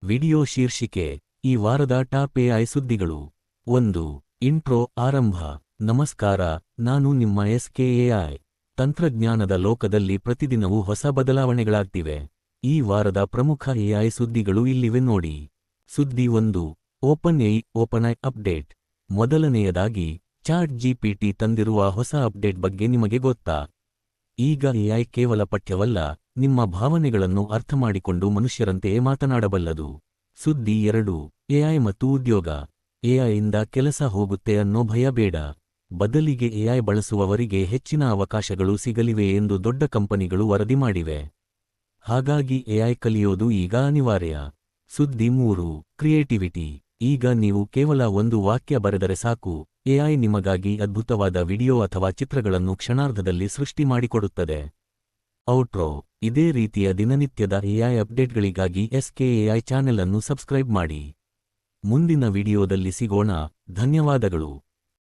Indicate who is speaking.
Speaker 1: Video ಶೀರ್ಷಿಕೆ: ಈ ವಾರದ ಟಾಪ್ ಎಐ ಸುದ್ದಿಗಳು. 1. ಇಂಟ್ರೋ ಆರಂಭ. ನಮಸ್ಕಾರ, ನಾನು ನಿಮ್ಮ SKAI. ತಂತ್ರಜ್ಞಾನದ ಲೋಕದಲ್ಲಿ ಪ್ರತಿದಿನವೂ ಹೊಸ ಬದಲಾವಣೆಗಳಾಗ್ತಿವೆ. ಈ ವಾರದ ಪ್ರಮುಖ ಎಐ ಸುದ್ದಿಗಳು ಇಲ್ಲಿವೆ ನೋಡಿ. ಸುದ್ದಿ 1. ಓಪನ್ಐ ಅಪ್ಡೇಟ್. ಮೊದಲನೆಯದಾಗಿ, ಚಾಟ್ GPT ತಂದಿರುವ ಹೊಸ ಅಪ್ಡೇಟ್ ಬಗ್ಗೆ ನಿಮಗೆ ಗೊತ್ತಾ? ಈಗ ಎಐ ಕೇವಲ ಪಠ್ಯವಲ್ಲ, ನಿಮ್ಮ ಭಾವನೆಗಳನ್ನು ಅರ್ಥಮಾಡಿಕೊಂಡು ಮನುಷ್ಯರಂತೆಯೇ ಮಾತನಾಡಬಲ್ಲದು. ಸುದ್ದಿ 2. ಎಐ ಮತ್ತು ಉದ್ಯೋಗ. ಎಐಯಿಂದ ಕೆಲಸ ಹೋಗುತ್ತೆ ಅನ್ನೋ ಭಯ ಬೇಡ. ಬದಲಿಗೆ ಎಐ ಬಳಸುವವರಿಗೆ ಹೆಚ್ಚಿನ ಅವಕಾಶಗಳು ಸಿಗಲಿವೆ ಎಂದು ದೊಡ್ಡ ಕಂಪನಿಗಳು ವರದಿ ಮಾಡಿವೆ. ಹಾಗಾಗಿ ಎಐ ಕಲಿಯೋದು ಈಗ ಅನಿವಾರ್ಯ. ಸುದ್ದಿ 3. ಕ್ರಿಯೇಟಿವಿಟಿ. ಈಗ ನೀವು ಕೇವಲ ಒಂದು ವಾಕ್ಯ ಬರೆದರೆ ಸಾಕು, ಎಐ ನಿಮಗಾಗಿ ಅದ್ಭುತವಾದ ವಿಡಿಯೋ ಅಥವಾ ಚಿತ್ರಗಳನ್ನು ಕ್ಷಣಾರ್ಧದಲ್ಲಿ ಸೃಷ್ಟಿ ಮಾಡಿಕೊಡುತ್ತದೆ. ಔಟ್ರೋ. ಇದೇ ರೀತಿಯ ದಿನನಿತ್ಯದ ಎಐ ಅಪ್ಡೇಟ್ಗಳಿಗಾಗಿ SKAI ಚಾನೆಲ್ ಅನ್ನು ಸಬ್ಸ್ಕ್ರೈಬ್ ಮಾಡಿ. ಮುಂದಿನ ವಿಡಿಯೋದಲ್ಲಿ ಸಿಗೋಣ. ಧನ್ಯವಾದಗಳು.